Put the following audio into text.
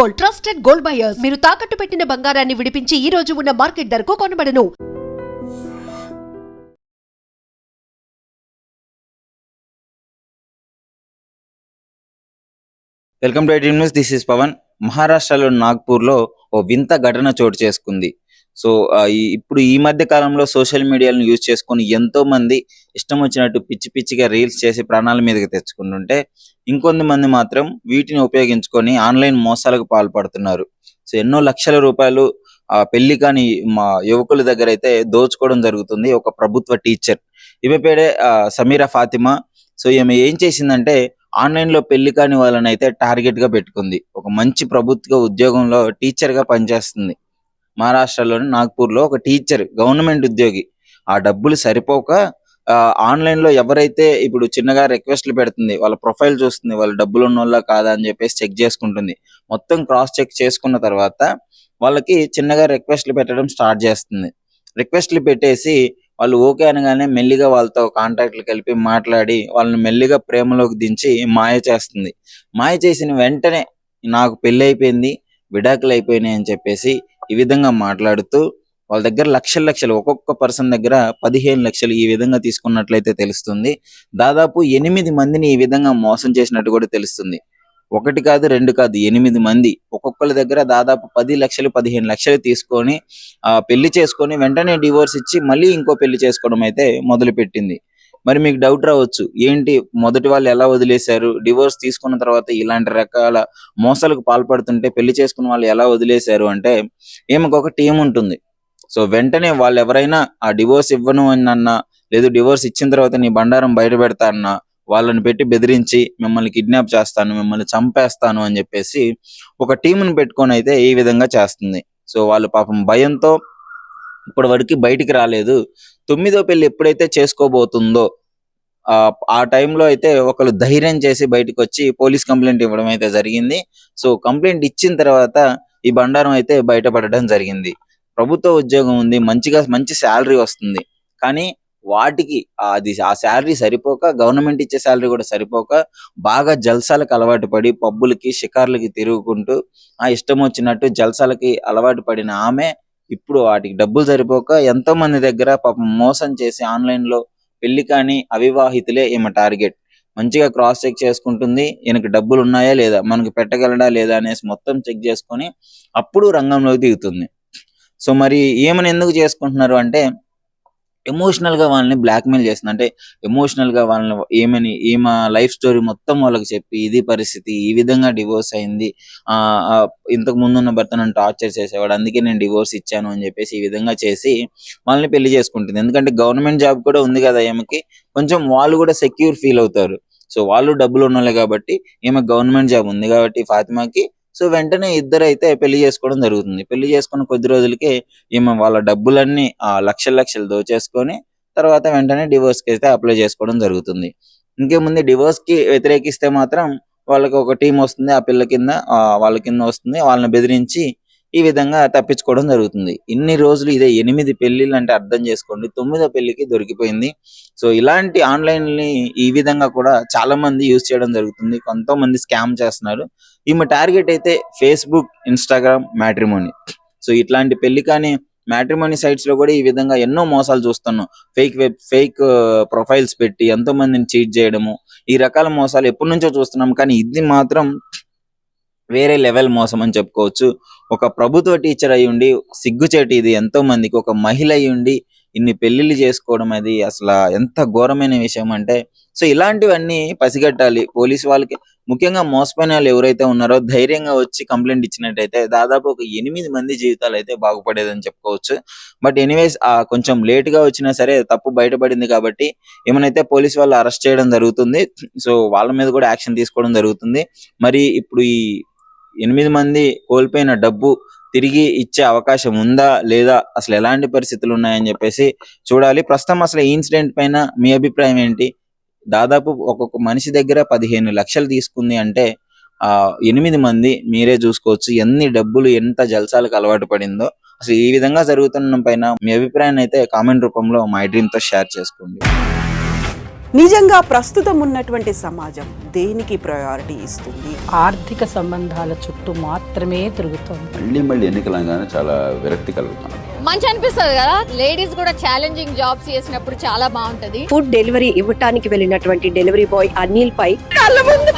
Gold, trusted gold buyers. మీరు తాకట్టు పెట్టిన బంగారాన్ని విడిపించి ఈ రోజు ఉన్న మార్కెట్ ధరకు కొనబడను. Welcome to IT news. This is Pawan. మహారాష్ట్రలో నాగ్పూర్లో ఓ వింత ఘటన చోటు చేసుకుంది. సో ఇప్పుడు ఈ మధ్య కాలంలో సోషల్ మీడియాలను యూజ్ చేసుకొని ఎంతో మంది ఇష్టం వచ్చినట్టు పిచ్చి పిచ్చిగా రీల్స్ చేసి ప్రాణాల మీదకి తెచ్చుకుంటుంటే, ఇంకొంతమంది మాత్రం వీటిని ఉపయోగించుకొని ఆన్లైన్ మోసాలకు పాల్పడుతున్నారు. సో ఎన్నో లక్షల రూపాయలు పెళ్లి కాని మా యువకుల దగ్గర అయితే దోచుకోవడం జరుగుతుంది. ఒక ప్రభుత్వ టీచర్, ఈమె పేరే సమీరా ఫాతిమా. సో ఈమె ఏం చేసిందంటే, ఆన్లైన్ లో పెళ్లి కాని వాళ్ళని అయితే టార్గెట్ గా పెట్టుకుంది. ఒక మంచి ప్రభుత్వ ఉద్యోగంలో టీచర్ గా పనిచేస్తుంది. మహారాష్ట్రలోని నాగ్పూర్ లో ఒక టీచర్, గవర్నమెంట్ ఉద్యోగి. ఆ డబ్బులు సరిపోక ఆన్లైన్ లో ఎవరైతే ఇప్పుడు చిన్నగా రిక్వెస్ట్లు పెడుతుంది, వాళ్ళ ప్రొఫైల్ చూస్తుంది, వాళ్ళు డబ్బులు ఉన్నోళ్ళ కాదా అని చెప్పేసి చెక్ చేసుకుంటుంది. మొత్తం క్రాస్ చెక్ చేసుకున్న తర్వాత వాళ్ళకి చిన్నగా రిక్వెస్ట్లు పెట్టడం స్టార్ట్ చేస్తుంది. రిక్వెస్ట్లు పెట్టేసి వాళ్ళు ఓకే అనగానే మెల్లిగా వాళ్ళతో కాంటాక్ట్లు కలిపి మాట్లాడి వాళ్ళని మెల్లిగా ప్రేమలోకి దించి మాయ చేస్తుంది. మాయ చేసిన వెంటనే నాకు పెళ్లి అయిపోయింది, విడాకులు అయిపోయినాయి అని చెప్పేసి ఈ విధంగా మాట్లాడుతూ వాళ్ళ దగ్గర లక్షలు, ఒక్కొక్క పర్సన్ దగ్గర 15 లక్షలు ఈ విధంగా తీసుకున్నట్లయితే తెలుస్తుంది. దాదాపు 8 మందిని ఈ విధంగా మోసం చేసినట్టు కూడా తెలుస్తుంది. 1 కాదు 2 కాదు 8 మంది, ఒక్కొక్కరి దగ్గర దాదాపు 10 లక్షలు 15 లక్షలు తీసుకొని పెళ్లి చేసుకొని వెంటనే డివోర్స్ ఇచ్చి మళ్ళీ ఇంకో పెళ్లి చేసుకోవడం అయితే మొదలు పెట్టింది. మరి మీకు డౌట్ రావచ్చు, ఏంటి మొదటి వాళ్ళు ఎలా వదిలేశారు, డివోర్స్ తీసుకున్న తర్వాత ఇలాంటి రకాల మోసాలకు పాల్పడుతుంటే పెళ్లి చేసుకున్న వాళ్ళు ఎలా వదిలేశారు అంటే, ఈమెకు ఒక టీం ఉంటుంది. సో వెంటనే వాళ్ళు ఎవరైనా ఆ డివోర్స్ ఇవ్వను అన్నా, లేదు డివోర్స్ ఇచ్చిన తర్వాత నీ బండారం బయట పెడతా అన్నా, వాళ్ళని పెట్టి బెదిరించి మిమ్మల్ని కిడ్నాప్ చేస్తాను, మిమ్మల్ని చంపేస్తాను అని చెప్పేసి ఒక టీంని పెట్టుకొని అయితే ఈ విధంగా చేస్తుంది. సో వాళ్ళు పాపం భయంతో ఇప్పటి వరకు బయటికి రాలేదు. 9వ పెళ్లి ఎప్పుడైతే చేసుకోబోతుందో ఆ టైంలో అయితే ఒకరు ధైర్యం చేసి బయటకు వచ్చి పోలీస్ కంప్లైంట్ ఇవ్వడం అయితే జరిగింది. సో కంప్లైంట్ ఇచ్చిన తర్వాత ఈ బండారం అయితే బయటపడడం జరిగింది. ప్రభుత్వ ఉద్యోగం ఉంది, మంచి శాలరీ వస్తుంది. కానీ వాటికి ఆ శాలరీ సరిపోక, గవర్నమెంట్ ఇచ్చే శాలరీ కూడా సరిపోక బాగా జల్సాలకు అలవాటు పడి పబ్బులకి షికార్లకి తిరుగుకుంటూ ఇష్టం వచ్చినట్టు జల్సాలకి అలవాటు పడిన ఆమె ఇప్పుడు వాటికి డబ్బులు సరిపోక ఎంతో మంది దగ్గర పాపం మోసం చేసి ఆన్లైన్ లో పెళ్లి కాని అవివాహితులే ఈమె టార్గెట్. మంచిగా క్రాస్ చెక్ చేసుకుంటుంది, ఈయనకి డబ్బులు ఉన్నాయా లేదా, మనకి పెట్టగలడా లేదా అనేసి మొత్తం చెక్ చేసుకొని అప్పుడు రంగంలోకి దిగుతుంది. సో మరి ఏమని ఎందుకు చేసుకుంటున్నారు అంటే, ఎమోషనల్ గా వాళ్ళని బ్లాక్మెయిల్ చేస్తుంది. అంటే ఎమోషనల్ గా వాళ్ళని ఈమె లైఫ్ స్టోరీ మొత్తం వాళ్ళకి చెప్పి, ఇది పరిస్థితి, ఈ విధంగా డివోర్స్ అయింది, ఇంతకు ముందున్న భర్త నన్ను టార్చర్ చేసేవాడు, అందుకే నేను డివోర్స్ ఇచ్చాను అని చెప్పేసి ఈ విధంగా చేసి వాళ్ళని పెళ్లి చేసుకుంటుంది. ఎందుకంటే గవర్నమెంట్ జాబ్ కూడా ఉంది కదా ఈమెకి, కొంచెం వాళ్ళు కూడా సెక్యూర్ ఫీల్ అవుతారు. సో వాళ్ళు డబ్బులు ఉన్నోళ్ళే కాబట్టి, ఈమె గవర్నమెంట్ జాబ్ ఉంది కాబట్టి ఫాతిమాకి, సో వెంటనే ఇద్దరైతే పెళ్లి చేసుకోవడం జరుగుతుంది. పెళ్లి చేసుకున్న కొద్ది రోజులకే ఈమె వాళ్ళ డబ్బులన్నీ లక్షలు దోచేసుకొని తర్వాత వెంటనే డివోర్స్ కి అయితే అప్లై చేసుకోవడం జరుగుతుంది. ఇంకేముంది, డివోర్స్ కి వ్యతిరేకిస్తే మాత్రం వాళ్ళకి ఒక టీం వస్తుంది, ఆ పిల్ల కింద వాళ్ళ కింద వస్తుంది, వాళ్ళని బెదిరించి ఈ విధంగా తప్పించుకోవడం జరుగుతుంది. ఇన్ని రోజులు ఇదే 8 పెళ్లిళ్ళు అంటే అర్థం చేసుకోండి, 9వ పెళ్లికి దొరికిపోయింది. సో ఇలాంటి ఆన్లైన్ ని ఈ విధంగా కూడా చాలా మంది యూజ్ చేయడం జరుగుతుంది. కొంతమంది స్కామ్ చేస్తున్నారు. ఈమె టార్గెట్ అయితే ఫేస్బుక్, ఇన్స్టాగ్రామ్, మ్యాట్రిమోనీ. సో ఇట్లాంటి పెళ్లి కానీ మ్యాట్రిమోనీ సైట్స్ లో కూడా ఈ విధంగా ఎన్నో మోసాలు చూస్తున్నాం. ఫేక్ ప్రొఫైల్స్ పెట్టి ఎంతో మందిని చీట్ చేయడము, ఈ రకాల మోసాలు ఎప్పటి నుంచో చూస్తున్నాం. కానీ ఇది మాత్రం వేరే లెవెల్ మోసం అని చెప్పుకోవచ్చు. ఒక ప్రభుత్వ టీచర్ అయి ఉండి సిగ్గుచేటు ఇది. ఎంతో మందికి ఒక మహిళ అయి ఉండి ఇన్ని పెళ్లిళ్ళు చేసుకోవడం అది అసలు ఎంత ఘోరమైన విషయం అంటే, సో ఇలాంటివన్నీ పసిగట్టాలి పోలీసు వాళ్ళకి. ముఖ్యంగా మోసపోయిన వాళ్ళు ఎవరైతే ఉన్నారో ధైర్యంగా వచ్చి కంప్లైంట్ ఇచ్చినట్టయితే దాదాపు ఒక 8 మంది జీవితాలు అయితే బాగుపడేదని చెప్పుకోవచ్చు. బట్ ఎనీవేస్ కొంచెం లేట్ గా వచ్చినా సరే తప్పు బయటపడింది కాబట్టి ఏమైనా పోలీసు వాళ్ళు అరెస్ట్ చేయడం జరుగుతుంది. సో వాళ్ళ మీద కూడా యాక్షన్ తీసుకోవడం జరుగుతుంది. మరి ఇప్పుడు ఈ 8 మంది కోల్పోయిన డబ్బు తిరిగి ఇచ్చే అవకాశం ఉందా లేదా, అసలు ఎలాంటి పరిస్థితులు ఉన్నాయని చెప్పేసి చూడాలి. ప్రస్తుతం అసలు ఈ ఇన్సిడెంట్ పైన మీ అభిప్రాయం ఏంటి? దాదాపు ఒక్కొక్క మనిషి దగ్గర 15 లక్షలు తీసుకుంది అంటే 8 మంది మీరే చూసుకోవచ్చు ఎన్ని డబ్బులు, ఎంత జల్సాలకు అలవాటు పడిందో. అసలు ఈ విధంగా జరుగుతున్న పైన మీ అభిప్రాయాన్ని అయితే కామెంట్ రూపంలో మై డ్రీమ్ తో షేర్ చేసుకోండి. నిజంగా ప్రస్తుతం ఉన్నటువంటి సమాజం దేనికి ప్రయారిటీ ఇస్తుంది? ఆర్థిక సంబంధాల చుట్టూ మాత్రమే తిరుగుతోంది. మళ్ళీ ఎన్నికలంగానే చాలా విరక్తి కలుగుతాను. మంచి అనిపిస్తుంది కదా, లేడీస్ కూడా ఛాలెంజింగ్ జాబ్స్ చేసినప్పుడు చాలా బాగుంటది. ఫుడ్ డెలివరీ ఇవ్వటానికి వెళ్ళినటువంటి డెలివరీ బాయ్ అనిల్ పై కళ్ళ ముందు